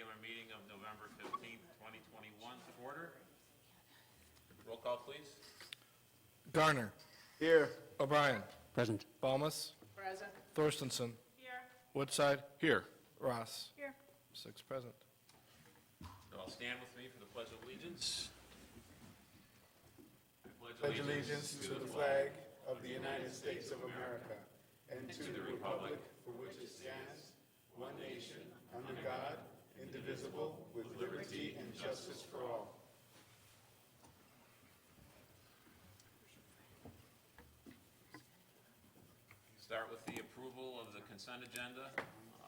regular meeting of November 15th, 2021 to order. Roll call, please. Garner. Here. O'Brien. Present. Balmas. Present. Thorstensen. Here. Woodside. Here. Ross. Here. 6 present. So I'll stand with me for the Pledge of Allegiance. I Pledge allegiance to the flag of the United States of America and to the republic for which it stands, one nation, under God, indivisible, with liberty and justice for all. Start with the approval of the consent agenda.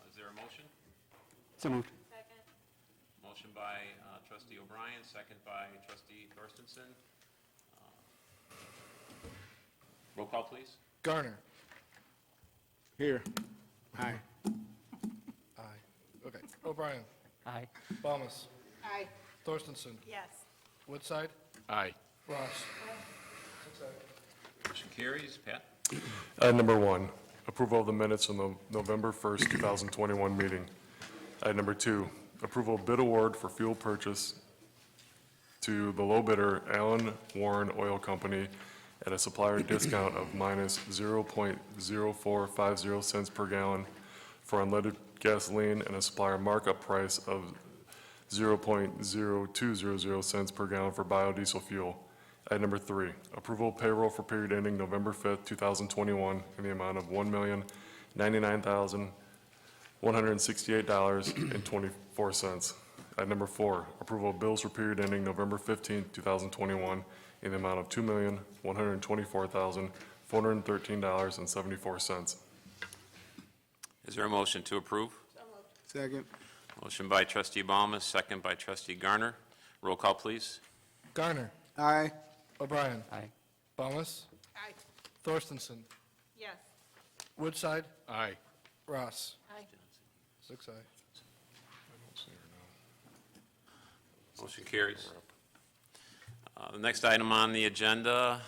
Is there a motion? So moved. Second. Motion by trustee O'Brien, second by trustee Thorstensen. Roll call, please. Garner. Here. Aye. Aye. Okay. O'Brien. Aye. Balmas. Aye. Thorstensen. Yes. Woodside. Aye. Ross. Motion carries. Pat? Item number 1, approval of the minutes from the November 1st, 2021 meeting. Item number 2, approval of bid award for fuel purchase to the low bidder, Allen Warren Oil Company, at a supplier discount of minus 0.0450 cents per gallon for unleaded gasoline and a supplier markup price of 0.0200 cents per gallon for biodiesel fuel. Item number 3, approval of payroll for period ending November 5th, 2021 in the amount of $1,099,168.24. Item number 4, approval of bills for period ending November 15th, 2021 in the amount of $2,124,413.74. Is there a motion to approve? Second. Motion by trustee Balmas, second by trustee Garner. Roll call, please. Garner. Aye. O'Brien. Aye. Balmas. Aye. Thorstensen. Yes. Woodside. Aye. Ross. Aye. 6 aye. Motion carries. The next item on the agenda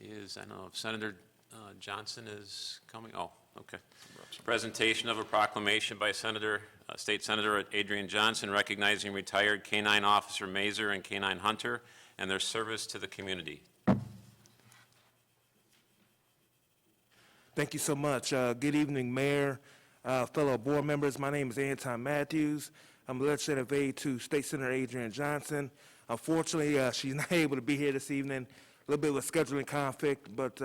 is, I don't know if Senator Johnson is coming. Oh, okay. Presentation of a proclamation by State Senator Adrian Johnson recognizing retired K-9 Officer Mazer and K-9 Hunter and their service to the community. Thank you so much. Good evening, Mayor, fellow board members. My name is Anton Matthews. I'm legislative aide to State Senator Adrian Johnson. Unfortunately, she's not able to be here this evening. A little bit of a scheduling conflict, but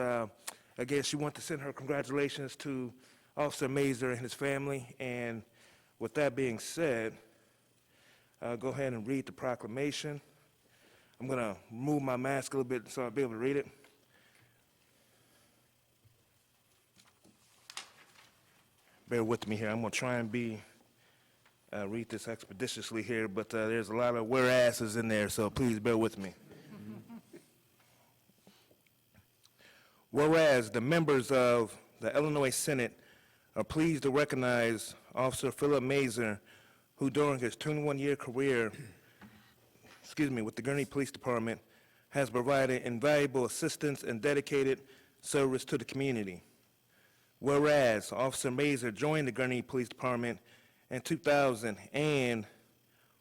again, she wants to send her congratulations to Officer Mazer and his family. And with that being said, I'll go ahead and read the proclamation. I'm going to move my mask a little bit so I'll be able to read it. Bear with me here. I'm going to try and read this expeditiously here, but there's a lot of whereases in there, so please bear with me. Whereas the members of the Illinois Senate are pleased to recognize Officer Philip Mazer, who during his 21-year career with the Gurney Police Department has provided invaluable assistance and dedicated service to the community. Whereas Officer Mazer joined the Gurney Police Department in 2000, and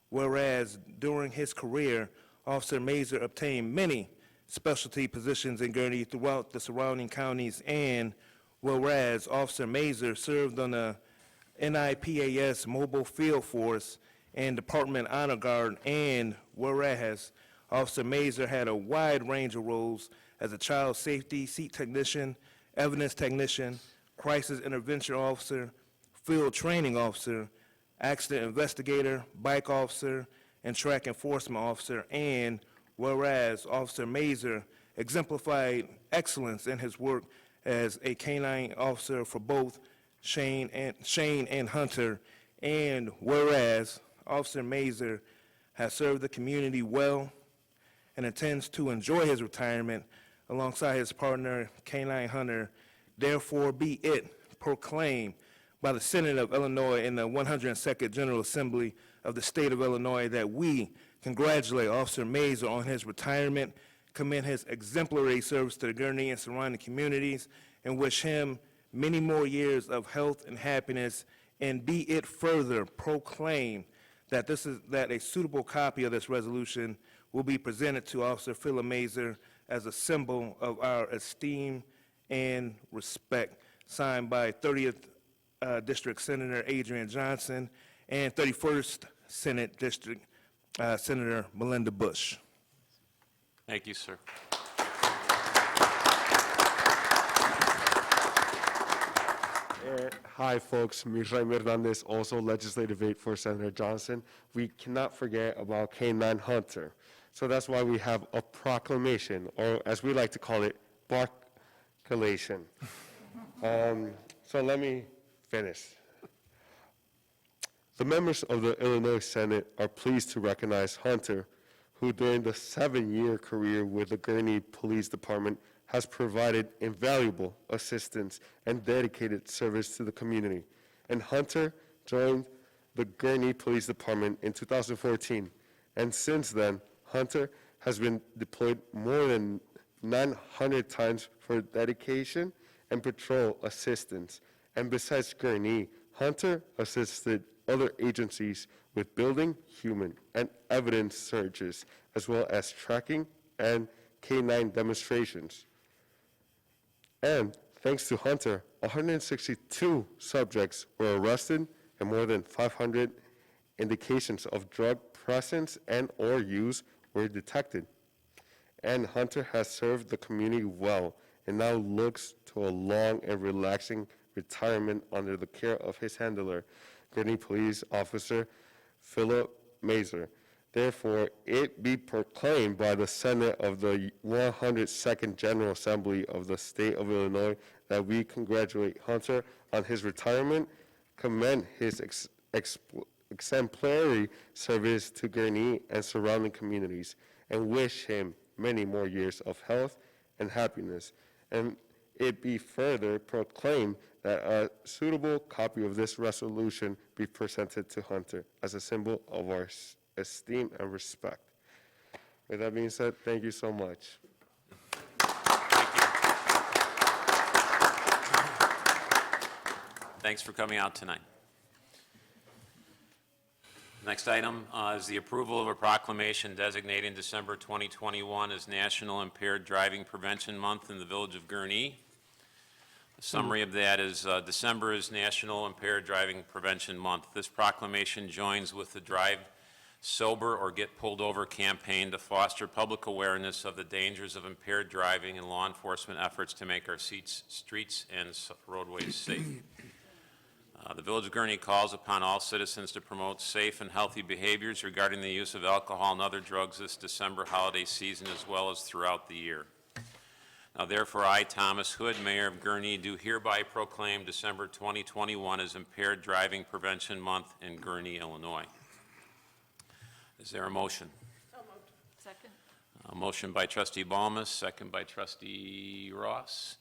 whereas during his career, Officer Mazer obtained many specialty positions in Gurney throughout the surrounding counties, and whereas Officer Mazer served on the NIPAS Mobile Field Force and Department Honor Guard, and whereas Officer Mazer had a wide range of roles as a child safety seat technician, evidence technician, crisis intervention officer, field training officer, accident investigator, bike officer, and track enforcement officer, and whereas Officer Mazer exemplified excellence in his work as a canine officer for both Shane and Hunter, and whereas Officer Mazer has served the community well and intends to enjoy his retirement alongside his partner, K-9 Hunter, therefore be it proclaimed by the Senate of Illinois in the 102nd General Assembly of the State of Illinois that we congratulate Officer Mazer on his retirement, commend his exemplary service to the Gurnee and surrounding communities, and wish him many more years of health and happiness, and be it further proclaimed that a suitable copy of this resolution will be presented to Officer Philip Mazer as a symbol of our esteem and respect, signed by 30th District Senator Adrian Johnson and 31st Senate District Senator Melinda Bush. Thank you, sir. Hi, folks. Misraim Hernandez, also legislative aide for Senator Johnson. We cannot forget about K-9 Hunter. So that's why we have a proclamation, or as we like to call it, barculation. So let me finish. The members of the Illinois Senate are pleased to recognize Hunter, who during the 7-year career with the Gurnee Police Department has provided invaluable assistance and dedicated service to the community. And Hunter joined the Gurnee Police Department in 2014, and since then, Hunter has been deployed more than 900 times for dedication and patrol assistance. And besides Gurnee, Hunter assisted other agencies with building, human, and evidence searches, as well as tracking and K-9 demonstrations. And thanks to Hunter, 162 subjects were arrested and more than 500 indications of drug presence and or use were detected. And Hunter has served the community well and now looks to a long and relaxing retirement under the care of his handler, Gurnee Police Officer Philip Mazer. Therefore, it be proclaimed by the Senate of the 102nd General Assembly of the State of Illinois that we congratulate Hunter on his retirement, commend his exemplary service to Gurnee and surrounding communities, and wish him many more years of health and happiness. And it be further proclaimed that a suitable copy of this resolution be presented to Hunter as a symbol of our esteem and respect. With that being said, thank you so much. Thanks for coming out tonight. Next item is the approval of a proclamation designating December 2021 as National Impaired Driving Prevention Month in the Village of Gurnee. A summary of that is December is National Impaired Driving Prevention Month. This proclamation joins with the Drive Sober or Get Pulled Over campaign to foster public awareness of the dangers of impaired driving and law enforcement efforts to make our streets and roadways safe. The Village of Gurnee calls upon all citizens to promote safe and healthy behaviors regarding the use of alcohol and other drugs this December holiday season as well as throughout the year. Now therefore, I, Thomas Hood, Mayor of Gurnee, do hereby proclaim December 2021 as Impaired Driving Prevention Month in Gurnee, Illinois. Is there a motion? So moved. Second. A motion by trustee Balmas, second by trustee Ross.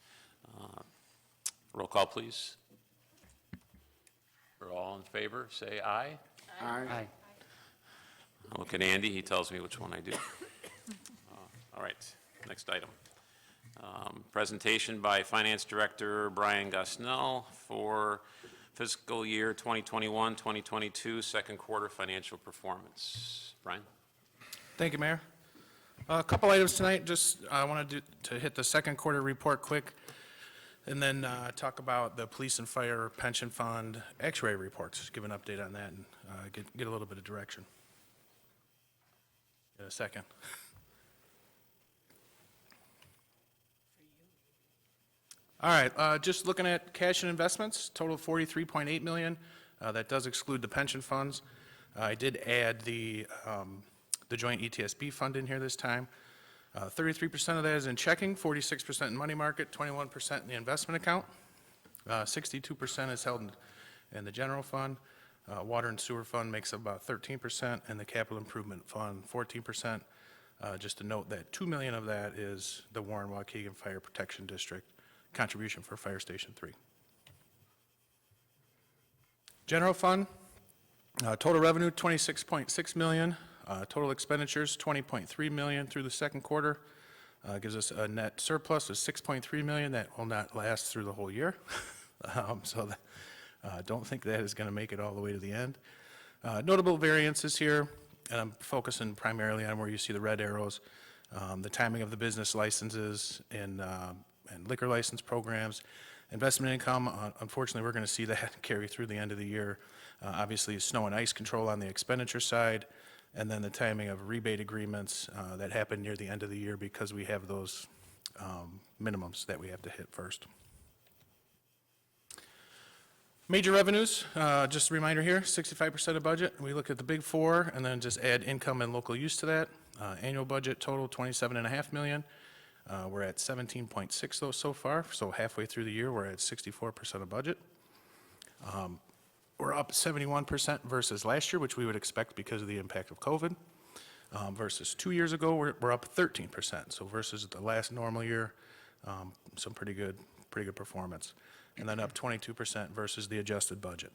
Roll call, please. We're all in favor, say aye. Aye. I'll look at Andy, he tells me which one I do. All right, next item. Presentation by Finance Director Brian Gosnell for fiscal year 2021-2022, second quarter financial performance. Brian? Thank you, Mayor. A couple items tonight. Just I wanted to hit the second quarter report quick, and then talk about the police and fire pension fund actuary reports. Give an update on that and get a little bit of direction. In a second. All right, just looking at cash and investments, total $43.8 million. That does exclude the pension funds. I did add the joint ETSB fund in here this time. 33% of that is in checking, 46% in money market, 21% in the investment account. 62% is held in the general fund. Water and sewer fund makes up about 13%, and the capital improvement fund 14%. Just to note that $2 million of that is the Warren-Waukegan Fire Protection District contribution for Fire Station 3. General fund, total revenue $26.6 million. Total expenditures, $20.3 million through the second quarter. Gives us a net surplus of $6.3 million that will not last through the whole year. Don't think that is going to make it all the way to the end. Notable variances here, and I'm focusing primarily on where you see the red arrows, the timing of the business licenses and liquor license programs. Investment income, unfortunately, we're going to see that carry through the end of the year. Obviously, snow and ice control on the expenditure side, and then the timing of rebate agreements that happen near the end of the year because we have those minimums that we have to hit first. Major revenues, just a reminder here, 65% of budget. We look at the big four and then just add income and local use to that. Annual budget total, $27.5 million. We're at 17.6 though so far, so halfway through the year, we're at 64% of budget. We're up 71% versus last year, which we would expect because of the impact of COVID. Versus 2 years ago, we're up 13%. So versus the last normal year, some pretty good performance. And then up 22% versus the adjusted budget.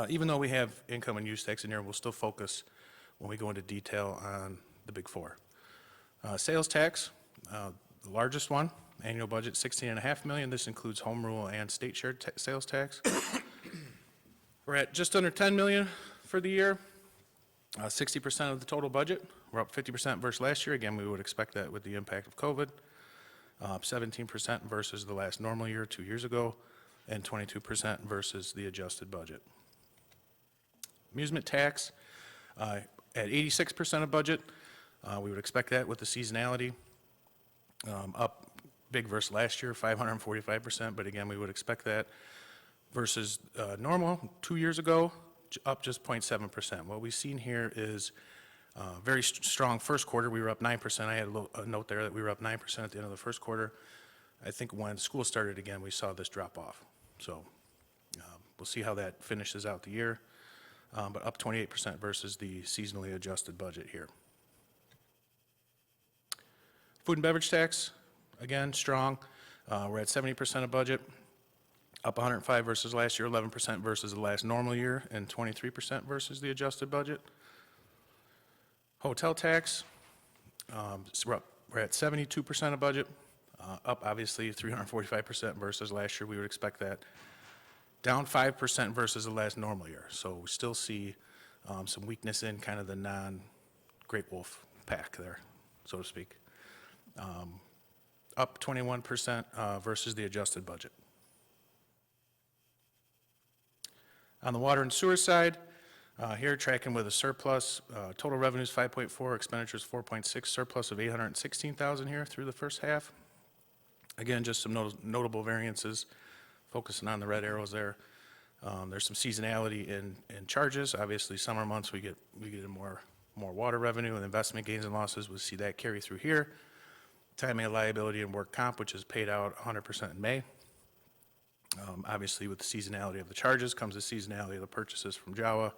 Even though we have income and use tax in here, we'll still focus when we go into detail on the big four. Sales tax, the largest one, annual budget $16.5 million. This includes home rule and state share sales tax. We're at just under $10 million for the year, 60% of the total budget. We're up 50% versus last year. Again, we would expect that with the impact of COVID. 17% versus the last normal year 2 years ago, and 22% versus the adjusted budget. Amusement tax at 86% of budget. We would expect that with the seasonality. Up big versus last year, 545%, but again, we would expect that versus normal 2 years ago, up just 0.7%. What we've seen here is very strong first quarter. We were up 9%. I had a note there that we were up 9% at the end of the first quarter. I think when school started again, we saw this drop off. So we'll see how that finishes out the year, but up 28% versus the seasonally adjusted budget here. Food and beverage tax, again, strong. We're at 70% of budget, up 105 versus last year, 11% versus the last normal year, and 23% versus the adjusted budget. Hotel tax, so we're at 72% of budget, up obviously 345% versus last year. We would expect that. Down 5% versus the last normal year. So we still see some weakness in kind of the non-Great Wolf pack there, so to speak. Up 21% versus the adjusted budget. On the water and sewer side, here tracking with a surplus, total revenues 5.4, expenditures 4.6, surplus of 816,000 here through the first half. Again, just some notable variances, focusing on the red arrows there. There's some seasonality in charges. Obviously, summer months we get more water revenue, and investment gains and losses. We'll see that carry through here. Timing of liability and work comp, which is paid out 100% in May. Obviously, with the seasonality of the charges comes the seasonality of the purchases from JAWA.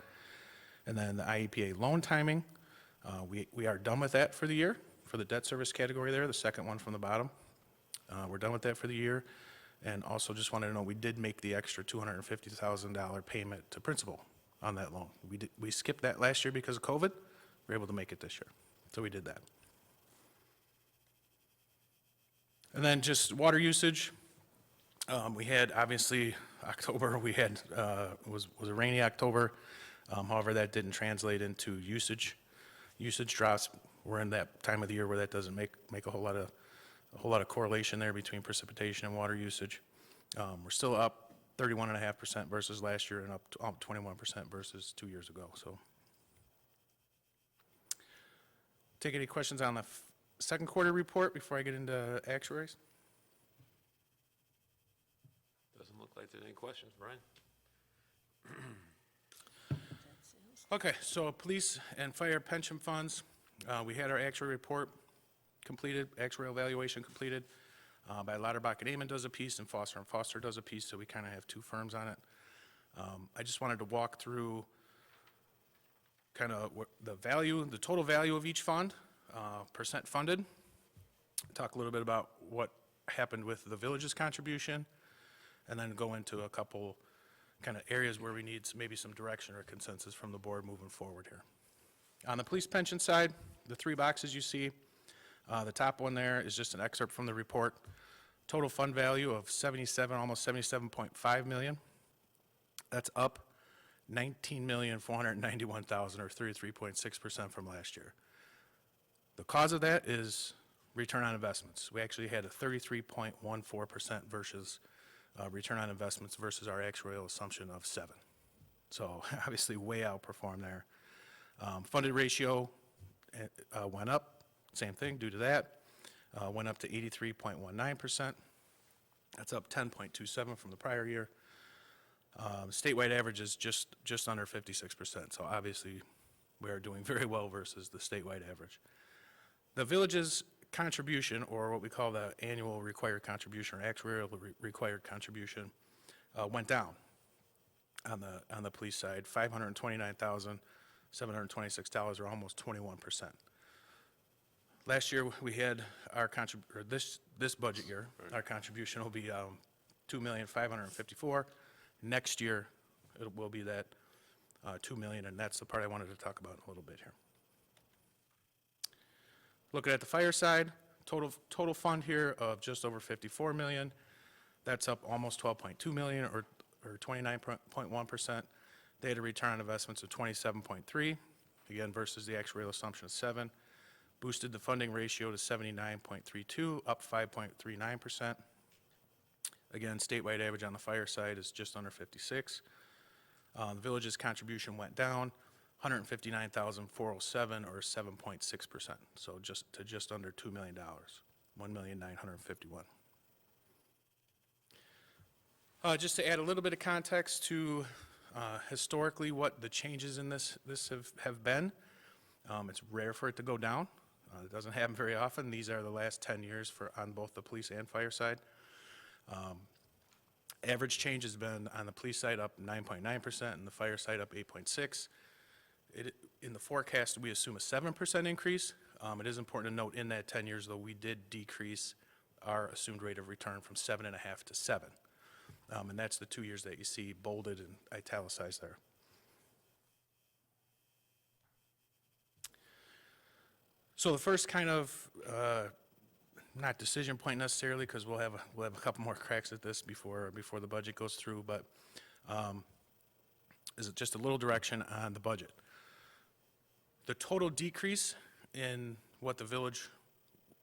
And then the IEPA loan timing, we are done with that for the year, for the debt service category there, the second one from the bottom. We're done with that for the year. And also just wanted to know, we did make the extra $250,000 payment to principal on that loan. We skipped that last year because of COVID. We were able to make it this year. So we did that. And then just water usage. We had, obviously, October, was a rainy October. However, that didn't translate into usage. Usage drops. We're in that time of the year where that doesn't make a whole lot of correlation there between precipitation and water usage. We're still up 31.5% versus last year and up 21% versus 2 years ago. So, take any questions on the second quarter report before I get into actuaries? Doesn't look like there's any questions, Brian. Okay, so police and fire pension funds, we had our actuary report completed, actuarial evaluation completed by Lauterbach and Amon does a piece, and Foster does a piece, so we kind of have two firms on it. I just wanted to walk through kind of the total value of each fund, percent funded, talk a little bit about what happened with the village's contribution, and then go into a couple kind of areas where we need maybe some direction or consensus from the board moving forward here. On the police pension side, the three boxes you see, the top one there is just an excerpt from the report. Total fund value of almost 77.5 million. That's up $19,491,000, or 33.6% from last year. The cause of that is return on investments. We actually had a 33.14% versus return on investments versus our actuarial assumption of 7. So obviously way outperformed there. Funded ratio went up, same thing due to that. Went up to 83.19%. That's up 10.27 from the prior year. Statewide average is just under 56%, so obviously we are doing very well versus the statewide average. The village's contribution, or what we call the annual required contribution, or actuarial required contribution, went down on the police side, $529,726, or almost 21%. Last year, we had our this budget year, our contribution will be $2,554,000. Next year, it will be that $2 million, and that's the part I wanted to talk about in a little bit here. Looking at the fire side, total fund here of just over $54 million. That's up almost $12.2 million, or 29.1%. They had a return on investments of 27.3, again, versus the actuarial assumption of 7. Boosted the funding ratio to 79.32, up 5.39%. Again, statewide average on the fire side is just under 56. The village's contribution went down, $159,407, or 7.6%. So just under $2 million, $1,951,000. Just to add a little bit of context to historically what the changes in this have been. It's rare for it to go down. It doesn't happen very often. These are the last 10 years on both the police and fire side. Average change has been on the police side up 9.9% and the fire side up 8.6%. In the forecast, we assume a 7% increase. It is important to note in that 10 years, though, we did decrease our assumed rate of return from 7.5 to 7. And that's the 2 years that you see bolded and italicized there. So the first kind of, not decision point necessarily, because we'll have a couple more cracks at this before the budget goes through, but is it just a little direction on the budget. The total decrease in what the village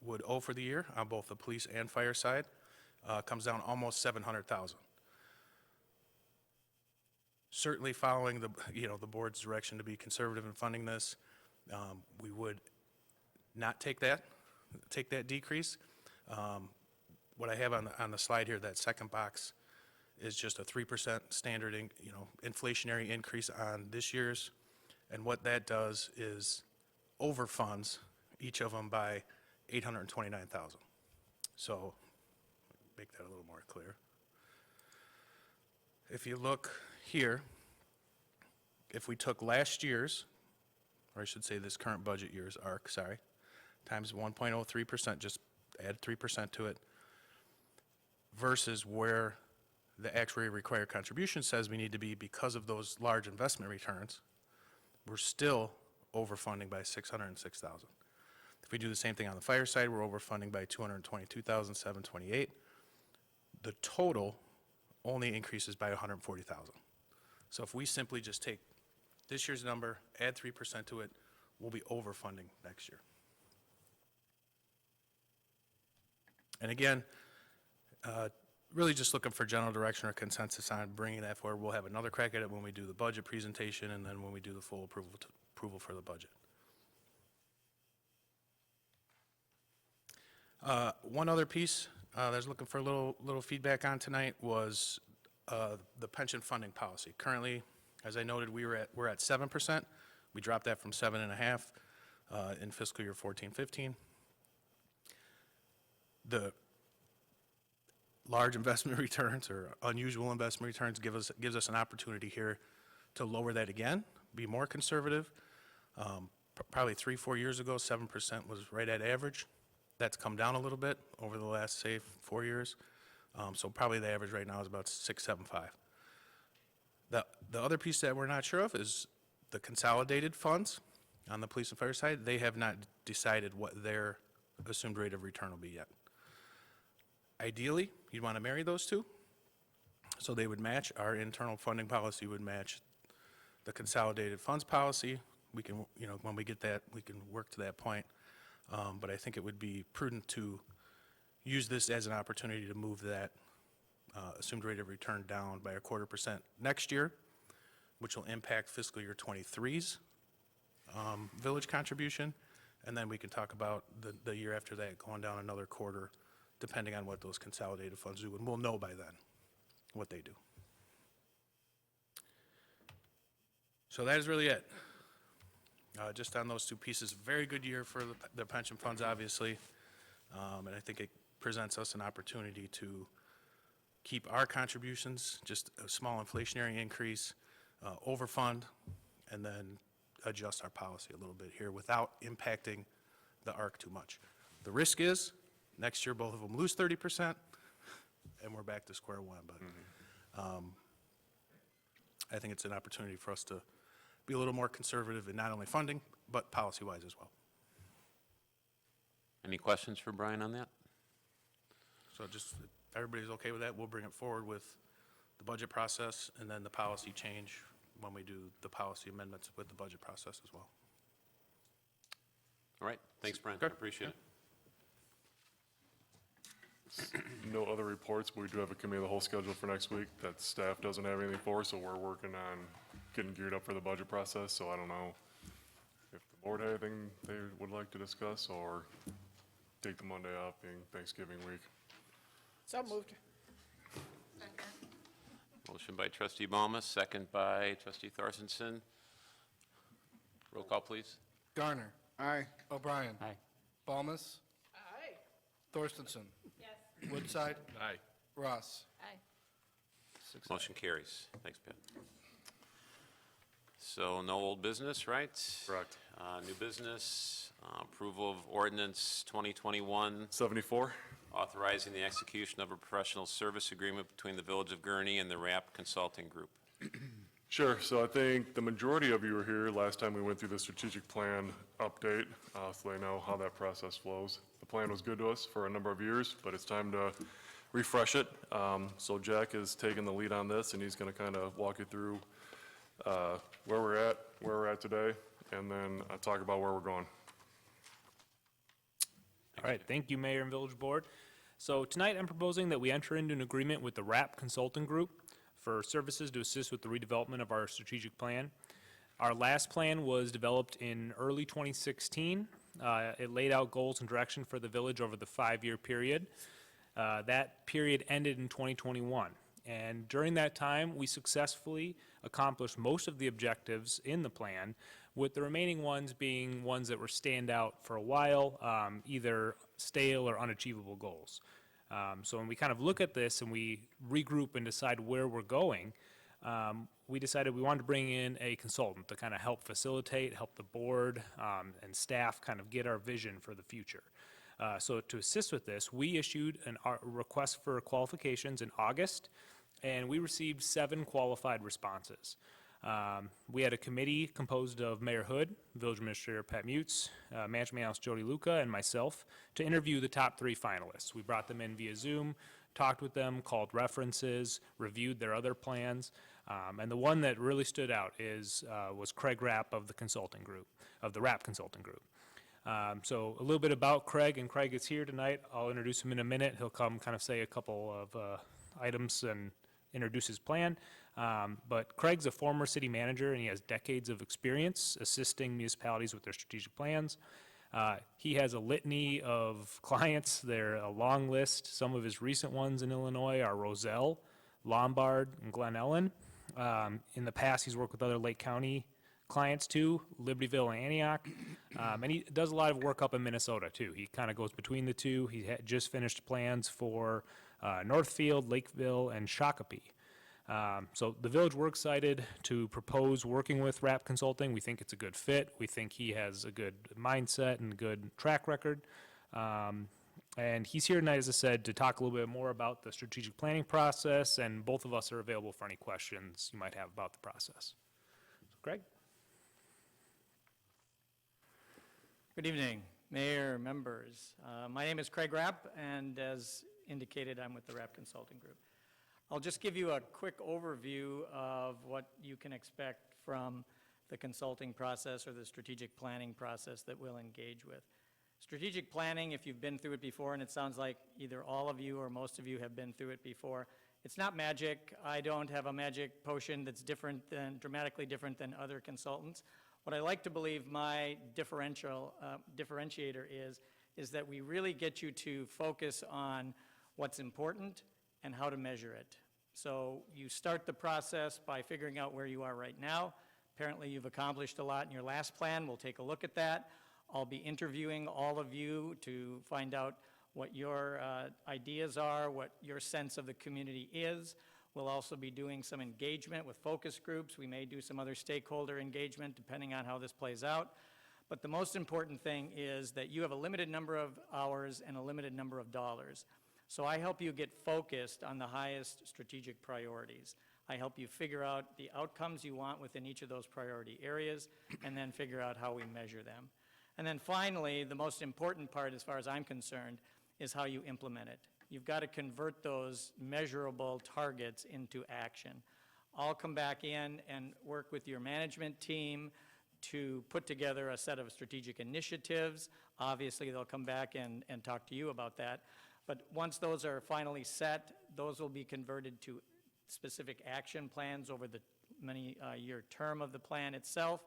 would owe for the year on both the police and fire side comes down almost $700,000. Certainly following the board's direction to be conservative in funding this, we would not take that decrease. What I have on the slide here, that second box, is just a 3% standard, inflationary increase on this year's, and what that does is overfunds each of them by $829,000. So, make that a little more clear. If you look here, if we took last year's, or I should say this current budget year's ARC, times 1.03%, just add 3% to it, versus where the actuary required contribution says we need to be because of those large investment returns, we're still overfunding by $606,000. If we do the same thing on the fire side, we're overfunding by $222,728. The total only increases by $140,000. So if we simply just take this year's number, add 3% to it, we'll be overfunding next year. And again, really just looking for general direction or consensus on bringing that forward. We'll have another crack at it when we do the budget presentation and then when we do the full approval for the budget. One other piece that I was looking for a little feedback on tonight was the pension funding policy. Currently, as I noted, we're at 7%. We dropped that from 7.5 in fiscal year 14-15. The large investment returns or unusual investment returns gives us an opportunity here to lower that again, be more conservative. Probably 3-4 years ago, 7% was right at average. That's come down a little bit over the last, say, 4 years. So probably the average right now is about 6.75. The other piece that we're not sure of is the consolidated funds on the police and fire side. They have not decided what their assumed rate of return will be yet. Ideally, you'd want to marry those two, so they would match. Our internal funding policy would match the consolidated funds policy. We can, when we get that, we can work to that point. But I think it would be prudent to use this as an opportunity to move that assumed rate of return down by 0.25% next year, which will impact fiscal year '23's village contribution. And then we can talk about the year after that going down another quarter, depending on what those consolidated funds do. And we'll know by then what they do. So that is really it. Just on those two pieces, very good year for the pension funds, obviously. And I think it presents us an opportunity to keep our contributions, just a small inflationary increase, overfund, and then adjust our policy a little bit here without impacting the ARC too much. The risk is, next year both of them lose 30%, and we're back to square one. But I think it's an opportunity for us to be a little more conservative in not only funding, but policy-wise as well. Any questions for Brian on that? So just, if everybody's okay with that, we'll bring it forward with the budget process and then the policy change when we do the policy amendments with the budget process as well. All right, thanks, Brian. Okay. Appreciate it. No other reports, but we do have a committee of the whole schedule for next week that staff doesn't have anything for, so we're working on getting geared up for the budget process. So I don't know if the board had anything they would like to discuss or take the Monday off being Thanksgiving week. So moved. Motion by trustee Baumus, second by trustee Thorstensen. Roll call, please. Garner. Aye. O'Brien. Aye. Balmus. Aye. Thorstensen. Yes. Woodside. Aye. Ross. Aye. Motion carries. Thanks, Pat. So no old business, right? Correct. New business, approval of ordinance 2021, 74? authorizing the execution of a professional service agreement between the Village of Gurney and the RAP Consulting Group. Sure. So I think the majority of you were here last time we went through the strategic plan update, so they know how that process flows. The plan was good to us for a number of years, but it's time to refresh it. So Jack is taking the lead on this, and he's going to kind of walk you through where we're at today, and then talk about where we're going. All right, thank you, Mayor and Village Board. So tonight, I'm proposing that we enter into an agreement with the RAP Consulting Group for services to assist with the redevelopment of our strategic plan. Our last plan was developed in early 2016. It laid out goals and direction for the village over the 5-year period. That period ended in 2021. And during that time, we successfully accomplished most of the objectives in the plan, with the remaining ones being ones that were standout for a while, either stale or unachievable goals. So when we kind of look at this and we regroup and decide where we're going, we decided we wanted to bring in a consultant to kind of help facilitate, help the board and staff kind of get our vision for the future. So to assist with this, we issued a request for qualifications in August, and we received 7 qualified responses. We had a committee composed of Mayor Hood, Village Administrator Pat Mutz, Management House Jody Luca, and myself to interview the top 3 finalists. We brought them in via Zoom, talked with them, called references, reviewed their other plans, and the one that really stood out was Craig Rapp of the consulting group, of the RAP Consulting Group. So a little bit about Craig, and Craig is here tonight. I'll introduce him in a minute. He'll come kind of say a couple of items and introduce his plan. But Craig's a former city manager, and he has decades of experience assisting municipalities with their strategic plans. He has a litany of clients. They're a long list. Some of his recent ones in Illinois are Roselle, Lombard, and Glen Ellen. In the past, he's worked with other Lake County clients too, Libertyville and Antioch, and he does a lot of work up in Minnesota too. He kind of goes between the two. He just finished plans for Northfield, Lakeville, and Shakopee. So the village, we're excited to propose working with RAP Consulting. We think it's a good fit. We think he has a good mindset and a good track record. And he's here tonight, as I said, to talk a little bit more about the strategic planning process, and both of us are available for any questions you might have about the process. So, Greg? Good evening, Mayor, members. My name is Craig Rapp, and as indicated, I'm with the RAP Consulting Group. I'll just give you a quick overview of what you can expect from the consulting process or the strategic planning process that we'll engage with. Strategic planning, if you've been through it before, and it sounds like either all of you or most of you have been through it before, it's not magic. I don't have a magic potion that's dramatically different than other consultants. What I like to believe my differentiator is that we really get you to focus on what's important and how to measure it. So you start the process by figuring out where you are right now. Apparently you've accomplished a lot in your last plan. We'll take a look at that. I'll be interviewing all of you to find out what your ideas are, what your sense of the community is. We'll also be doing some engagement with focus groups. We may do some other stakeholder engagement depending on how this plays out. But the most important thing is that you have a limited number of hours and a limited number of dollars. So I help you get focused on the highest strategic priorities. I help you figure out the outcomes you want within each of those priority areas and then figure out how we measure them. And then finally, the most important part as far as I'm concerned is how you implement it. You've got to convert those measurable targets into action. I'll come back in and work with your management team to put together a set of strategic initiatives. Obviously, they'll come back and talk to you about that. But once those are finally set, those will be converted to specific action plans over the many-year term of the plan itself.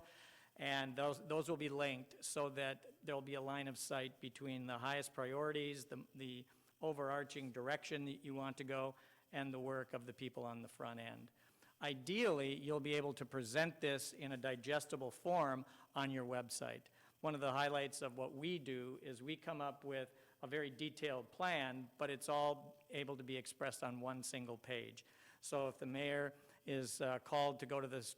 And those will be linked so that there'll be a line of sight between the highest priorities, the overarching direction that you want to go, and the work of the people on the front end. Ideally, you'll be able to present this in a digestible form on your website. One of the highlights of what we do is we come up with a very detailed plan, but it's all able to be expressed on one single page. So if the mayor is called to go to this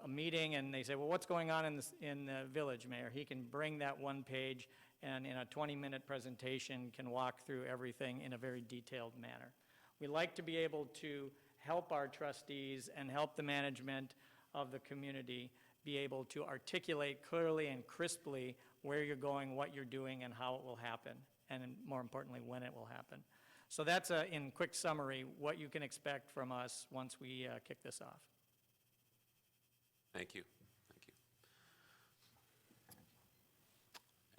a meeting and they say, well, what's going on in the village, Mayor? He can bring that one page and in a 20-minute presentation can walk through everything in a very detailed manner. We like to be able to help our trustees and help the management of the community be able to articulate clearly and crisply where you're going, what you're doing, and how it will happen, and more importantly, when it will happen. So that's, in quick summary, what you can expect from us once we kick this off. Thank you. Thank you.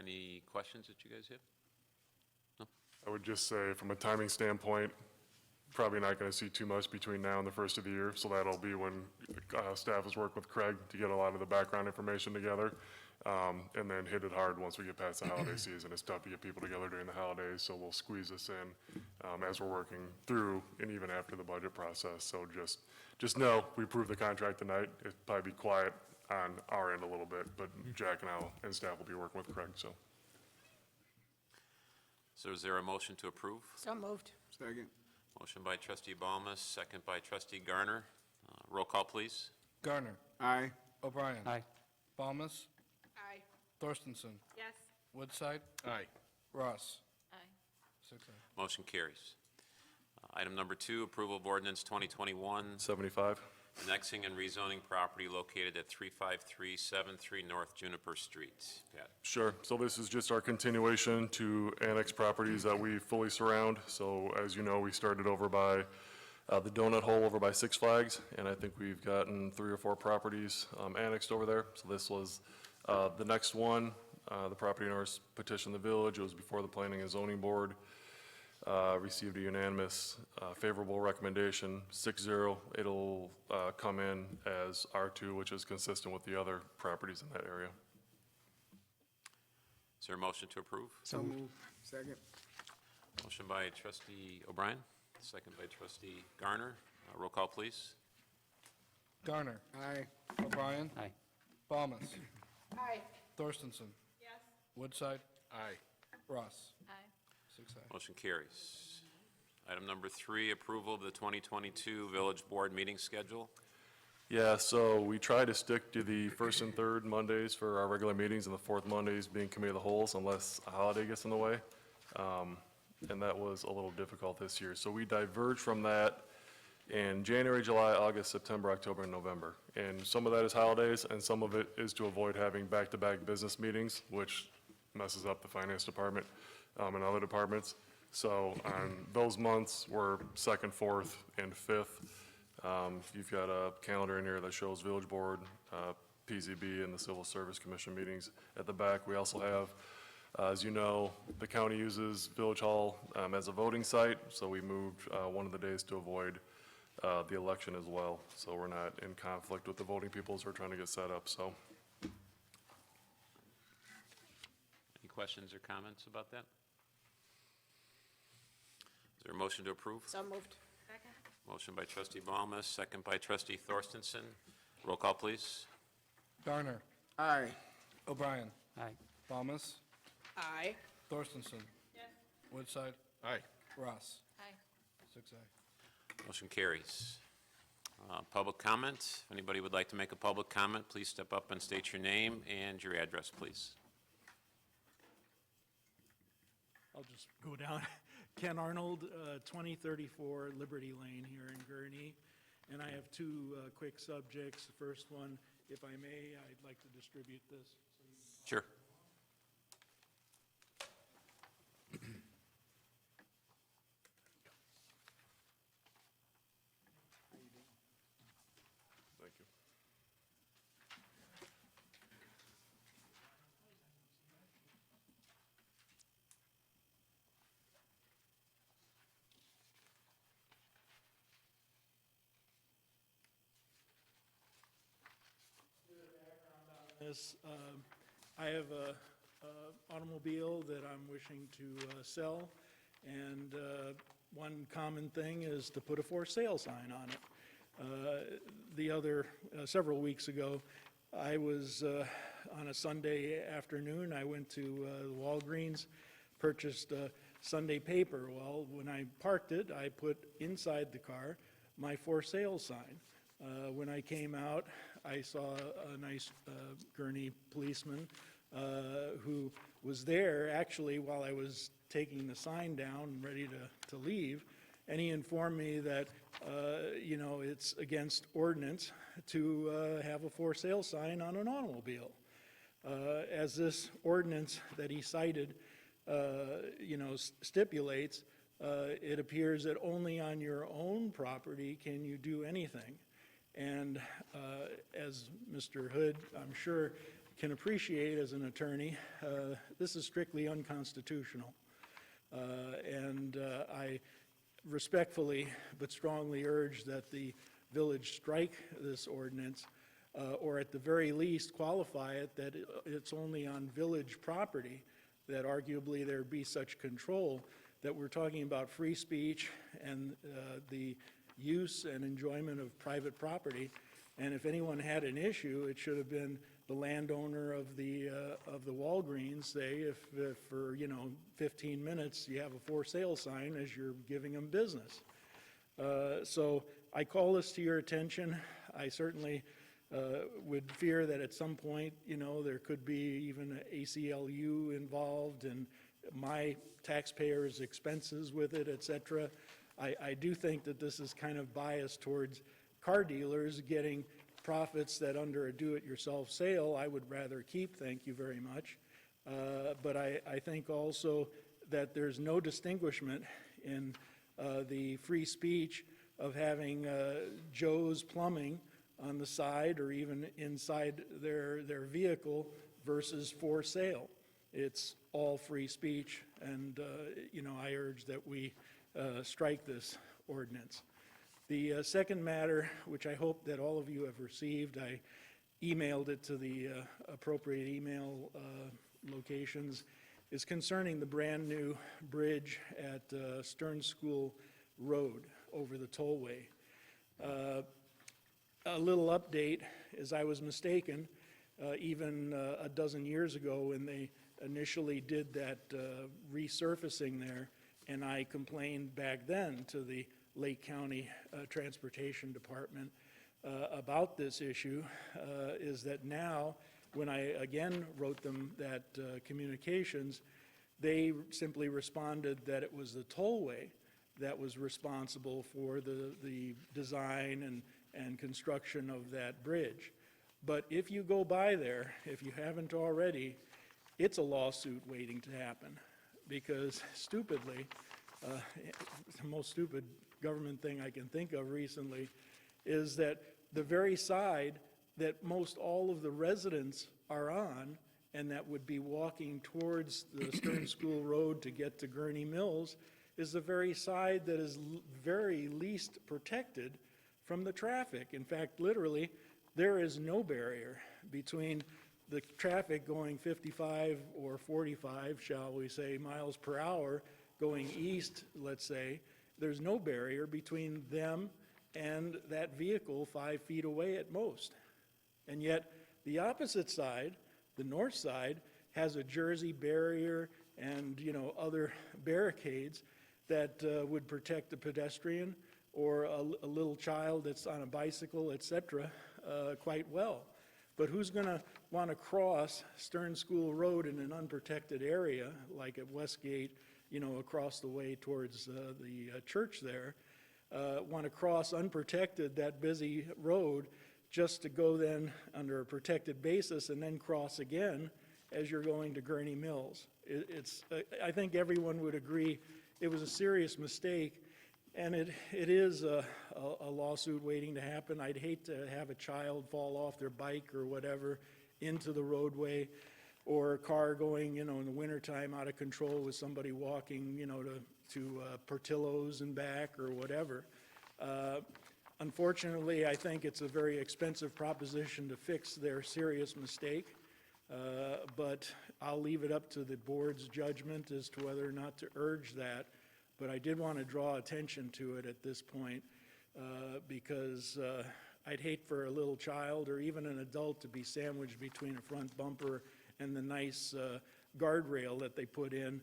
Any questions that you guys have? No? I would just say, from a timing standpoint, probably not going to see too much between now and the first of the year, so that'll be when staff is working with Craig to get a lot of the background information together, and then hit it hard once we get past the holiday season. It's tough to get people together during the holidays, so we'll squeeze this in as we're working through and even after the budget process. So just know, we approve the contract tonight. It'll probably be quiet on our end a little bit, but Jack and I and staff will be working with Craig, so. So is there a motion to approve? So moved. Second. Motion by trustee Balmas, second by trustee Garner. Roll call, please. Garner. Aye. O'Brien. Aye. Balmas. Aye. Thorstenson. Yes. Woodside. Aye. Ross. Aye. 6 ayes. Motion carries. Item number 2, approval of ordinance 2021, 75? annexing and rezoning property located at 35373 North Juniper Street. Pat? Sure. So this is just our continuation to annex properties that we fully surround. So as you know, we started over by the donut hole over by Six Flags, and I think we've gotten 3 or 4 properties annexed over there. So this was the next one. The property owners petitioned the village. It was before the Planning and Zoning Board. Received a unanimous favorable recommendation, 6-0. It'll come in as R2, which is consistent with the other properties in that area. Is there a motion to approve? So moved. Second. Motion by trustee O'Brien, second by trustee Garner. Roll call, please. Garner. Aye. O'Brien. Aye. Balmas. Aye. Thorstenson. Yes. Woodside. Aye. Ross. Aye. 6 ayes. Motion carries. Item number 3, approval of the 2022 Village Board meeting schedule. Yeah, so we try to stick to the first and third Mondays for our regular meetings, and the fourth Mondays being committee of the wholes, unless a holiday gets in the way. And that was a little difficult this year. So we diverged from that in January, July, August, September, October, and November. And some of that is holidays, and some of it is to avoid having back-to-back business meetings, which messes up the finance department and other departments. So on those months, we're 2nd, 4th, and 5th. You've got a calendar in here that shows Village Board, PZB, and the Civil Service Commission meetings. At the back, we also have, as you know, the county uses Village Hall as a voting site, so we moved one of the days to avoid the election as well. So we're not in conflict with the voting people as we're trying to get set up, so. Any questions or comments about that? Is there a motion to approve? So moved. Motion by trustee Ballmer, second by trustee Thorstensen. Roll call, please. Garner. Aye. O'Brien. Aye. Thomas. Aye. Thorstensen. Yes. Woodside. Aye. Ross. Aye. 6 aye. Motion carries. Public comment. If anybody would like to make a public comment, please step up and state your name and your address, please. I'll just go down. Ken Arnold, 2034 Liberty Lane here in Gurnee. And I have two quick subjects. The first one, if I may, I'd like to distribute this. Sure. Thank you. This, I have a automobile that I'm wishing to sell, and one common thing is to put a for sale sign on it. Several weeks ago, I was, on a Sunday afternoon, I went to Walgreens, purchased a Sunday paper. Well, when I parked it, I put inside the car my for sale sign. When I came out, I saw a nice Gurnee policeman who was there actually while I was taking the sign down, ready to leave, and he informed me that, it's against ordinance to have a for sale sign on an automobile. As this ordinance that he cited, stipulates, it appears that only on your own property can you do anything. And as Mr. Hood, I'm sure, can appreciate as an attorney, this is strictly unconstitutional. I respectfully but strongly urge that the village strike this ordinance, or at the very least qualify it that it's only on village property that arguably there be such control, that we're talking about free speech and the use and enjoyment of private property. And if anyone had an issue, it should have been the landowner of the Walgreens, say, if for, 15 minutes you have a for sale sign as you're giving them business. So I call this to your attention. I certainly would fear that at some point, there could be even an ACLU involved and my taxpayers' expenses with it, et cetera. I do think that this is kind of biased towards car dealers getting profits that under a do-it-yourself sale I would rather keep, thank you very much. But I think also that there's no distinguishment in the free speech of having Joe's Plumbing on the side or even inside their vehicle versus for sale. It's all free speech, and I urge that we strike this ordinance. The second matter, which I hope that all of you have received, I emailed it to the appropriate email locations, is concerning the brand-new bridge at Stern School Road over the tollway. A little update, as I was mistaken, even a dozen years ago when they initially did that resurfacing there, and I complained back then to the Lake County Transportation Department about this issue, is that now, when I again wrote them that communications, they simply responded that it was the tollway that was responsible for the design and construction of that bridge. But if you go by there, if you haven't already, it's a lawsuit waiting to happen, because stupidly, the most stupid government thing I can think of recently is that the very side that most all of the residents are on, and that would be walking towards the Stern School Road to get to Gurney Mills, is the very side that is very least protected from the traffic. In fact, literally, there is no barrier between the traffic going 55 or 45, shall we say, miles per hour, going east, let's say. There's no barrier between them and that vehicle 5 feet away at most. And yet, the opposite side, the north side, has a Jersey barrier and, other barricades that would protect the pedestrian or a little child that's on a bicycle, et cetera, quite well. But who's going to want to cross Stern School Road in an unprotected area, like at Westgate, across the way towards the church there, want to cross unprotected that busy road just to go then under a protected basis and then cross again as you're going to Gurney Mills? I think everyone would agree it was a serious mistake, and it is a lawsuit waiting to happen. I'd hate to have a child fall off their bike or whatever into the roadway, or a car going, in the wintertime out of control with somebody walking, to Portillo's and back or whatever. Unfortunately, I think it's a very expensive proposition to fix their serious mistake, but I'll leave it up to the board's judgment as to whether or not to urge that. But I did want to draw attention to it at this point, because I'd hate for a little child or even an adult to be sandwiched between a front bumper and the nice guardrail that they put in,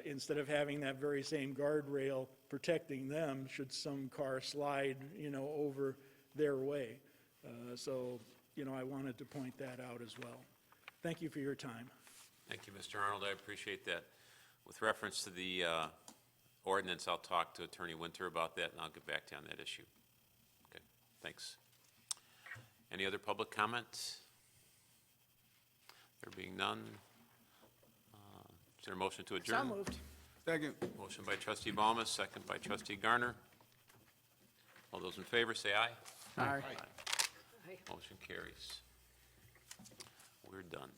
instead of having that very same guardrail protecting them should some car slide, over their way. So, I wanted to point that out as well. Thank you for your time. Thank you, Mr. Arnold, I appreciate that. With reference to the ordinance, I'll talk to Attorney Winter about that, and I'll get back to you on that issue. Okay, thanks. Any other public comments? There being none, is there a motion to adjourn? So moved. Second. Motion by trustee Ballmer, second by trustee Garner. All those in favor, say aye. Aye. Motion carries. We're done.